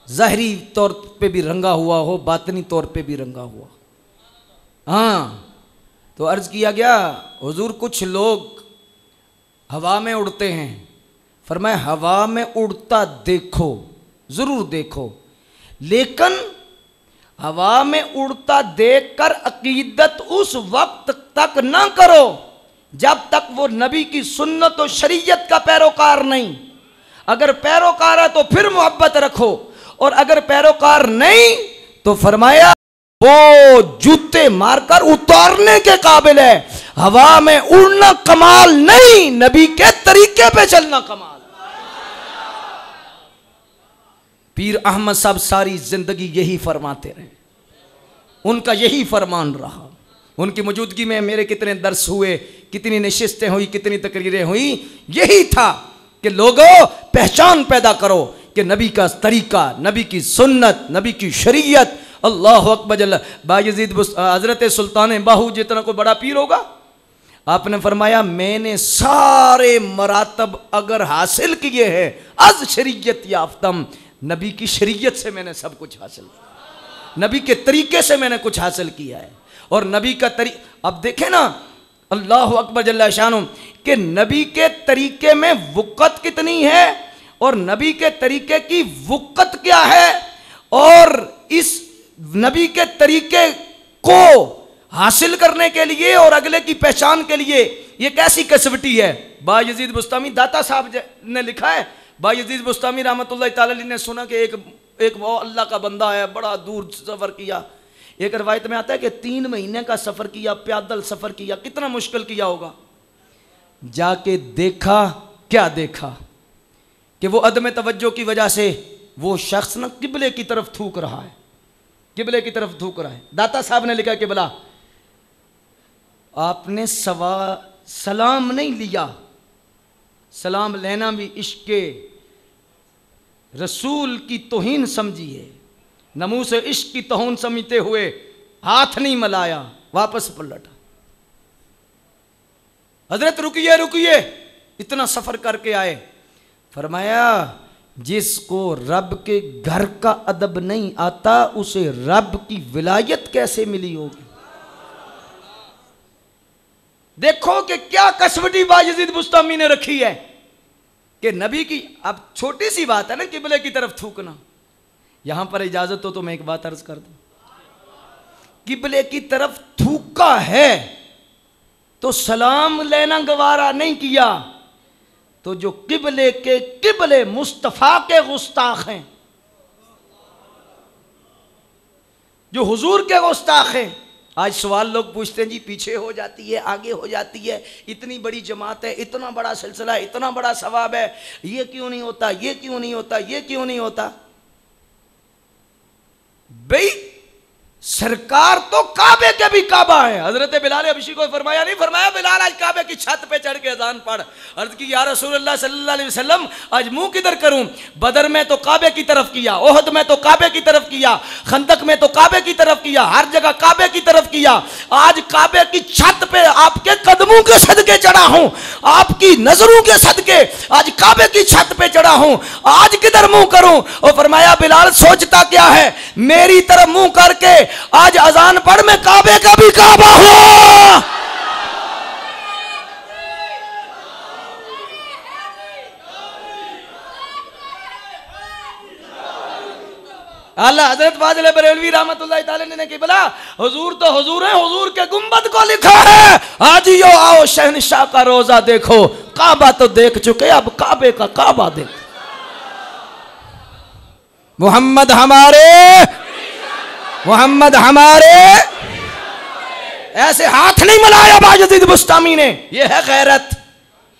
ज़ाहिरी तौर पे भी रंगा हुआ हो, बातनी तौर पे भी रंगा हुआ। हाँ, तो अर्ज़ किया गया हुजूर कुछ लोग हवा में उड़ते हैं। फरमाया हवा में उड़ता देखो, ज़रूर देखो, लेकिन हवा में उड़ता देखकर अकीदत उस वक्त तक ना करो जब तक वो नबी की सुन्नत और शरीयत का पैरोकार नहीं। अगर पैरोकार है तो फिर मोहब्बत रखो, और अगर पैरोकार नहीं तो फरमाया वो जूते मारकर उतारने के काबिल है। हवा में उड़ना कमाल नहीं, नबी के तरीके पे चलना कमाल। पीर अहमद साहब सारी जिंदगी यही फरमाते रहे, उनका यही फरमान रहा। उनकी मौजूदगी में मेरे कितने दर्स हुए, कितनी नशिस्तें हुई, कितनी तकरीरें हुई, यही था कि लोगों पहचान पैदा करो कि नबी का तरीका, नबी की सुन्नत, नबी की शरीयत। अल्लाह अकबर जल्ला। बायजीद हजरत सुल्तान बाहू जितना कोई बड़ा पीर होगा, आपने फरमाया मैंने सारे मरातब अगर हासिल किए हैं अज शरीयत याफ्तम, नबी की शरीयत से मैंने सब कुछ हासिल किया, नबी के तरीके से मैंने कुछ हासिल किया है। और नबी का अब देखें ना, अल्लाह अकबर जल्ला शानो, कि नबी के तरीके में वक़्त कितनी है और नबी के तरीके की वक़्त क्या है, और इस नबी के तरीके को
हासिल करने के लिए और अगले की पहचान के लिए ये कैसी कसवटी है। बायजीद बुस्तामी दाता साहब ने लिखा है, बायजीद बुस्तामी रहमतुल्लाह तआला अलैह ने सुना कि एक वो अल्लाह का बंदा है, बड़ा दूर सफ़र किया। एक रवायत में आता है कि 3 महीने का सफ़र किया, पैदल सफ़र किया, कितना मुश्किल किया होगा। जाके देखा, क्या देखा कि वो अदम तवज्जो की वजह से वो शख्स ना किबले की तरफ थूक रहा है, किबले की तरफ थूक रहा है। दाता साहब ने लिखा किबला आपने सलाम नहीं लिया, सलाम लेना भी इश्क रसूल की तौहीन समझिए, नमू से इश्क की तौहीन समझते हुए हाथ नहीं मिलाया, वापस पलटा। हजरत रुकिए रुकिए, इतना सफर करके आए। फरमाया जिसको रब के घर का अदब नहीं आता उसे रब की विलायत कैसे मिली होगी। देखो कि क्या कसवटी बायजीद बुस्तामी ने रखी है कि नबी की, अब छोटी सी बात है ना किबले की तरफ थूकना। यहां पर इजाजत हो तो मैं एक बात अर्ज कर दूं, किबले की तरफ थूका है तो सलाम लेना गवारा नहीं किया, तो जो किबले के किबले मुस्तफ़ा के गुस्ताख हैं, जो हुजूर के गुस्ताख हैं। आज सवाल लोग पूछते हैं जी पीछे हो जाती है, आगे हो जाती है, इतनी बड़ी जमात है, इतना बड़ा सिलसिला है, इतना बड़ा सवाब है, ये क्यों नहीं होता, ये क्यों नहीं होता, ये क्यों नहीं होता। भाई सरकार तो काबे के भी काबा है। हजरत बिलाल हबशी को फरमाया नहीं, फरमाया बिलाल आज काबे की छत पे चढ़ के अजान पढ़। अर्ज की या रसूलुल्लाह सल्लल्लाहु अलैहि वसल्लम आज मुंह किधर करूं। बदर में तो काबे की तरफ किया, ओहद में तो काबे की तरफ किया, खंदक में तो काबे की तरफ किया, हर जगह काबे की तरफ किया। आज काबे की छत पे आपके कदमों के सदके चढ़ा हूं, आपकी नजरों के सदके आज काबे की छत पे चढ़ा हूं, आज किधर मुंह करूं। और फरमाया बिलाल सोचता क्या है, मेरी तरफ मुंह करके आज अजान पढ़, मैं काबे का भी काबा हूं। अल्लाह हजरत फाजिल बरेलवी रहमतुल्लाह तआला ने कि बोला हुजूर तो हुजूर है, हुजूर के गुंबद को लिखा है आज यो आओ शहनशाह का रोजा देखो। काबा तो देख चुके, अब काबे का काबा देख। मोहम्मद हमारे, मोहम्मद हमारे, ऐसे हाथ नहीं मिलाया बायजीद बुस्तामी ने। यह है गैरत,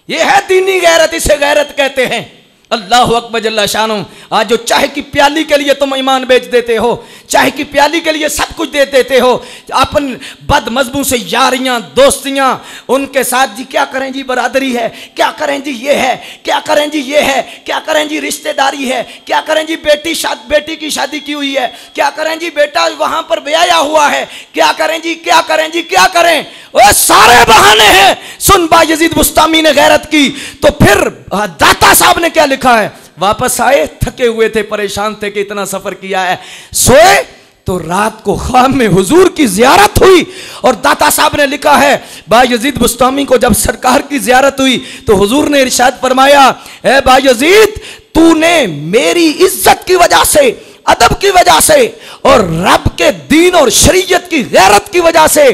यह है दीनी गैरत, इसे गैरत कहते हैं। अल्लाह अकबर जल्ला शानू। आज जो चाय की प्याली के लिए तुम ईमान बेच देते हो, चाय की प्याली के लिए सब कुछ दे देते हो, अपन बदमज़बू से यारियां दोस्तियां, उनके साथ जी क्या करें जी बरादरी है, क्या करें जी ये है, क्या करें जी ये है, क्या करें जी रिश्तेदारी है, क्या करें जी बेटी की शादी की हुई है, क्या करें जी बेटा वहां पर ब्याया हुआ है, क्या करें जी, क्या करें जी, क्या करें। वो सारे बहाने हैं। सुन बायजीद बुस्तामी ने गैरत की तो फिर दाता साहब ने क्या लिखा है। वापस आए, थके हुए थे, परेशान थे कि इतना सफर किया है। सोए तो रात को ख्वाब में हुजूर की जियारत हुई और दाता साहब ने लिखा है बायजीद बुस्तामी को जब सरकार की जियारत हुई तो हुजूर ने इरशाद फरमाया, ए बायजीद तूने मेरी इज्जत की वजह से, अदब की वजह से और रब के दीन और शरीयत की गैरत की वजह से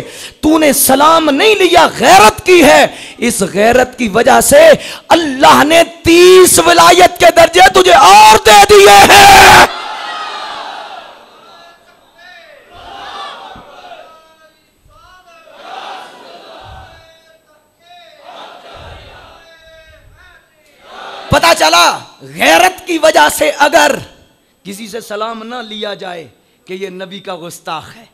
तूने सलाम नहीं लिया, गैरत की है। इस गैरत की वजह से अल्लाह ने 30 विलायत के दर्जे तुझे और दे दिए हैं। पता चला गैरत की वजह से अगर किसी से सलाम ना लिया जाए कि ये नबी का गुस्ताख है,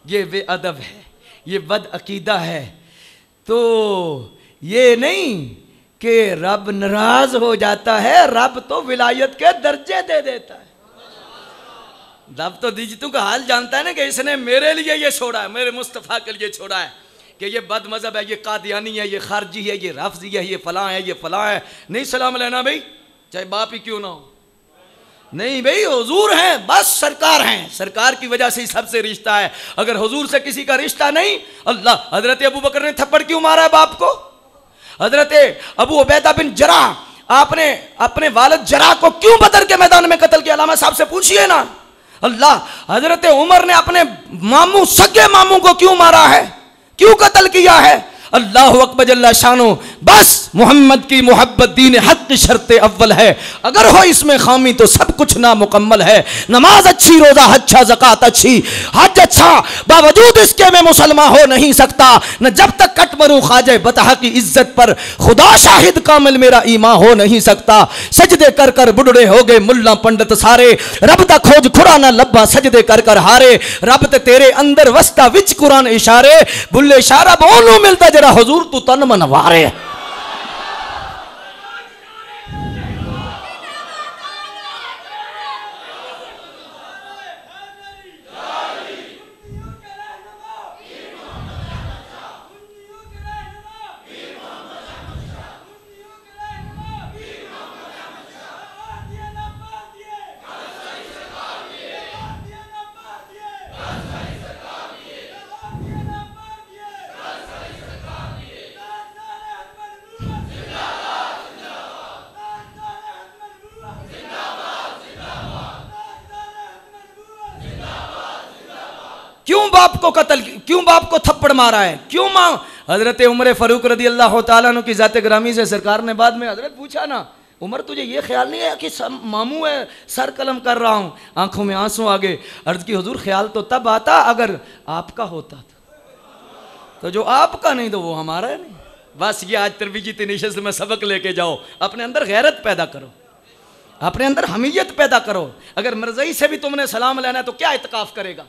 ये बेअदब है, ये बद अकीदा है, तो ये नहीं कि रब नाराज हो जाता है, रब तो विलायत के दर्जे दे देता है। रब तो दीजितों का हाल जानता है ना कि इसने मेरे लिए ये छोड़ा है, मेरे मुस्तफ़ा के लिए छोड़ा है कि ये बद मजहब है, ये कादियानी है, ये खारजी है, ये रफ्जी है, ये फलां है, ये फलां है। नहीं सलाम लेना भाई, चाहे बाप ही क्यों ना हो। नहीं भाई हुजूर हैं, बस सरकार हैं, सरकार की वजह से सबसे रिश्ता है। अगर हुजूर से किसी का रिश्ता नहीं, अल्लाह, हजरत अबू बकर ने थप्पड़ क्यों मारा है बाप को। हजरत अबू उबैदा बिन जराह आपने अपने वालिद जराह को क्यों बदर के मैदान में कत्ल किया। अल्लामा साहब से पूछिए ना, अल्लाह हजरत उमर ने अपने मामू सगे मामू को क्यों मारा है, क्यों कत्ल किया है? अल्लाह अकबर जल्ला शानो। बस मोहम्मद की मोहब्बत दीन हक की शर्त अव्वल है, अगर हो इसमें खामी तो सब कुछ नामुकम्मल है। नमाज अच्छी, रोजा अच्छा, ज़कात अच्छी, हज अच्छा, बावजूद इसके मैं मुसलमान हो नहीं सकता। न जब तक कट मरूं ख्वाजा बतहा की इज्जत पर, खुदा शाहिद कामिल मेरा ईमान हो नहीं सकता। सजदे कर कर बुढ़े हो गए मुल्ला पंडित सारे, रब दा खोज खुरा ना लब्बा सजदे कर कर हारे। रब ते तेरे अंदर वस्ता विच कुरान इशारे, बुल्ले इशारा बोलू मिलता जरा हुजूर तू तन मनवारे। क्यों बाप को कत्ल, क्यों बाप को थप्पड़ मारा है, क्यों मां? हजरत उमर फारूक रदी अल्लाह तआला अन्हु की जाते ग्रामी से सरकार ने बाद में हजरत पूछा ना, उमर तुझे ये ख्याल नहीं है कि मामू है, सर कलम कर रहा हूं, आंखों में आंसू आ गए। अर्ज की हुजूर ख्याल तो तब आता अगर आपका होता था, तो जो आपका नहीं तो वो हमारा है नहीं। बस ये आज तरबीजी निशस्त में सबक लेके जाओ, अपने अंदर गैरत पैदा करो, अपने अंदर हमीयत पैदा करो। अगर मरज़ई से भी तुमने सलाम लेना है तो क्या इत्काफ करेगा,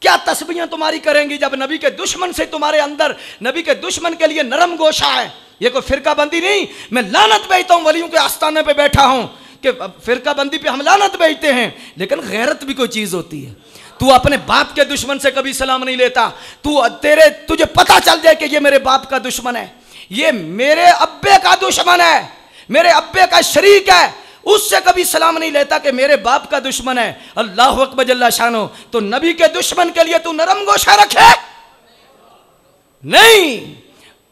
क्या तस्बीहें तुम्हारी करेंगी जब नबी के दुश्मन से तुम्हारे अंदर, नबी के दुश्मन के लिए नरम गोशा है। ये कोई फिरका बंदी नहीं, मैं लानत भेजता हूं, वलियों के आस्थाने पे बैठा हूं कि फिरका बंदी पे हम लानत भेजते हैं, लेकिन गैरत भी कोई चीज होती है। तू अपने बाप के दुश्मन से कभी सलाम नहीं लेता, तुझे पता चल जाए कि ये मेरे बाप का दुश्मन है, ये मेरे अब्बे का दुश्मन है, मेरे अब्बे का शरीक है, उससे कभी सलाम नहीं लेता कि मेरे बाप का दुश्मन है। अल्लाह अकबर जल्ला शानो। तो नबी के दुश्मन के लिए तू नरम गोशा रखे नहीं।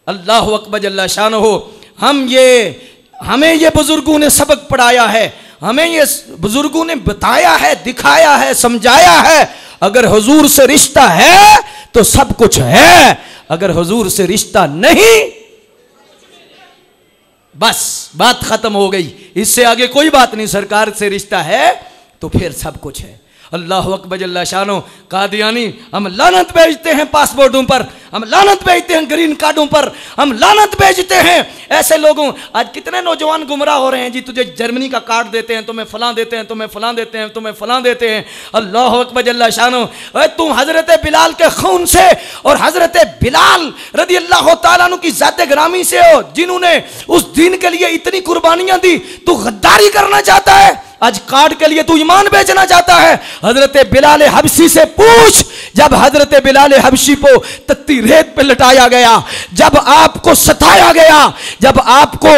अल्लाह अकबर जल्ला शानो हो। हमें ये बुजुर्गों ने सबक पढ़ाया है, हमें ये बुजुर्गों ने बताया है, दिखाया है, समझाया है। अगर हुजूर से रिश्ता है तो सब कुछ है, अगर हुजूर से रिश्ता नहीं बस बात खत्म हो गई, इससे आगे कोई बात नहीं। सरकार से रिश्ता है तो फिर सब कुछ है। अल्लाह अकबर जल्ला शानो। कादियानी हम लानत भेजते हैं पासपोर्टों पर, हम लानत भेजते हैं ग्रीन कार्डों पर, हम लानत भेजते हैं ऐसे लोगों। आज कितने नौजवान गुमराह हो रहे हैं जी, तुझे जर्मनी का कार्ड देते हैं, तुम्हें फलां देते हैं, तुम्हें फलां देते हैं, तुम्हें फलां देते हैं। अल्लाह अकबर जल्ला शानो। तुम हजरत बिलाल के खून से और हजरत बिलाल रदी अल्लाह तआला अन्हु की जाते ग्रामी से हो, जिन्होंने उस दीन के लिए इतनी कुर्बानियां दी, तू गद्दारी करना चाहता है? आज कार्ड के लिए तू ईमान बेचना चाहता है? हजरत बिलाल हबशी से पूछ, जब हजरत बिलाल हबशी को तत्ती रेत पे लटाया गया, जब आपको सताया गया, जब आपको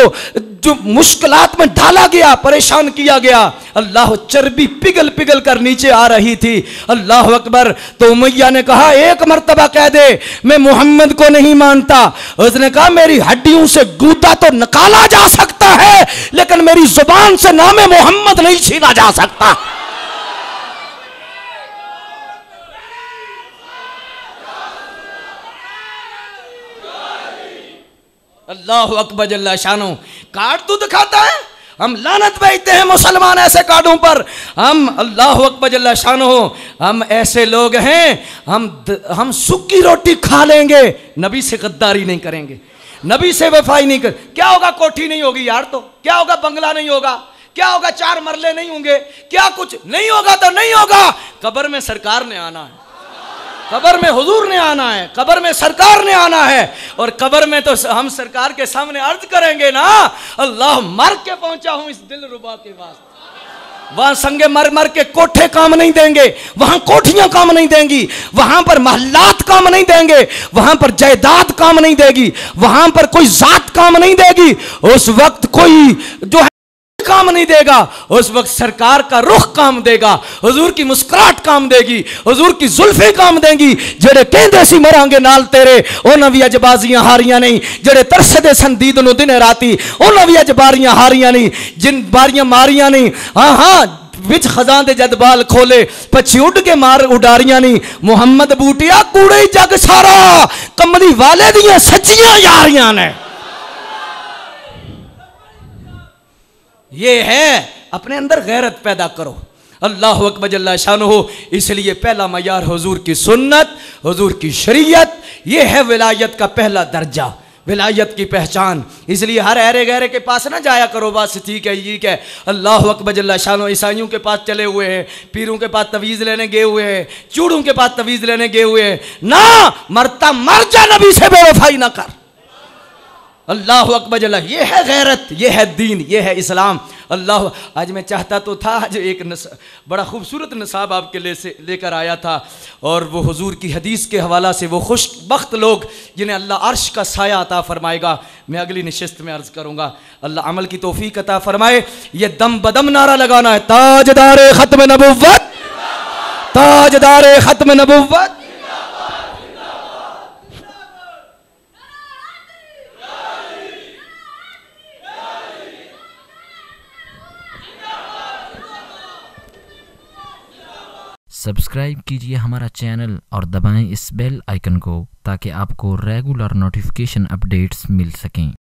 जो मुश्किलात में डाला गया, परेशान किया गया, अल्लाह चर्बी पिघल पिघल कर नीचे आ रही थी। अल्लाह अकबर। तो उमैया ने कहा एक मर्तबा कह दे मैं मोहम्मद को नहीं मानता। उसने कहा मेरी हड्डियों से गूदा तो निकाला जा सकता है, लेकिन मेरी जुबान से नामे मोहम्मद नहीं छीना जा सकता। अल्लाह अकबर जल्ला शानो। कार्ड तो दिखाता है, हम लानत भेजते हैं मुसलमान ऐसे कार्डों पर। हम अल्लाह अकबर जल्ला शानो, हम ऐसे लोग हैं, हम सूखी रोटी खा लेंगे, नबी से गद्दारी नहीं करेंगे, नबी से वफाई नहीं कर। क्या होगा? कोठी नहीं होगी यार, तो क्या होगा? बंगला नहीं होगा, क्या होगा? 4 मरले नहीं होंगे, क्या कुछ नहीं होगा? तो नहीं होगा। कब्र में सरकार ने आना है, कब्र में हुजूर ने आना है, कब्र में सरकार ने आना है, और कब्र में तो हम सरकार के सामने अर्ज करेंगे ना, अल्लाह मर के पहुंचा हूं इस दिल रुबा के वास्ते। वहां संगे मर मर के कोठे काम नहीं देंगे, वहां कोठियां काम नहीं देंगी, वहां पर महल्लात काम नहीं देंगे, वहां पर जायदाद काम नहीं देगी, वहां पर कोई जात काम नहीं देगी। उस वक्त कोई जो है काम नहीं देगा, उस वक्त सरकार का रुख काम देगा, हुजूर की मुस्कुराहट काम देगी, हुजूर की जुल्फे काम देंगी। जेड़े कहंदे सी मरांगे नाल तेरे, उन्हां वी अज बाजियां हारियां नहीं। जेड़े तरसदे सन दीद नूं दिन राती, उन्हां वी अज बारियां हारियां नहीं, जिन बारियां मारियां नहीं। हाँ हाँ, विच खजां दे जद बाल खोले पछी उड़ के मार उडारियां नहीं मुहम्मद बूटिया कूड़े ही जग सारा कमली वाले दियां सच्चियां यारियां ने। ये है अपने अंदर गैरत पैदा करो। अल्लाह अकबर जल्ला शानुहु। इसलिए पहला मयार हुजूर की सुन्नत, हुजूर की शरीयत, ये है विलायत का पहला दर्जा, विलायत की पहचान। इसलिए हर अहरे गहरे के पास ना जाया करो, बस ठीक है ठीक है। अल्लाह अकबर जल्ला शानुहु। ईसाइयों के पास चले हुए हैं, पीरों के पास तवीज़ लेने गए हुए हैं, चूड़ों के पास तवीज़ लेने गए हुए हैं। ना मरता मर जा, नबी से बेवफाई ना कर। अल्लाह अकबर जल्ला। ये है गैरत, ये है दीन, ये है इस्लाम। अल्लाह। आज मैं चाहता तो था आज एक बड़ा खूबसूरत नसाब आपके लेकर आया था, और वो हुजूर की हदीस के हवाला से वो खुशबख्त लोग जिन्हें अल्लाह अर्श का साया अता फरमाएगा, मैं अगली नशिस्त में अर्ज़ करूँगा। अल्लाह अमल की तौफीक अता फरमाए। ये दम बदम नारा लगाना है, ताजदारे ख़त्म नबुव्वत, ताजदारे ख़त्म नबुव्वत।
सब्सक्राइब कीजिए हमारा चैनल और दबाएं इस बेल आइकन को ताकि आपको रेगुलर नोटिफिकेशन अपडेट्स मिल सकें।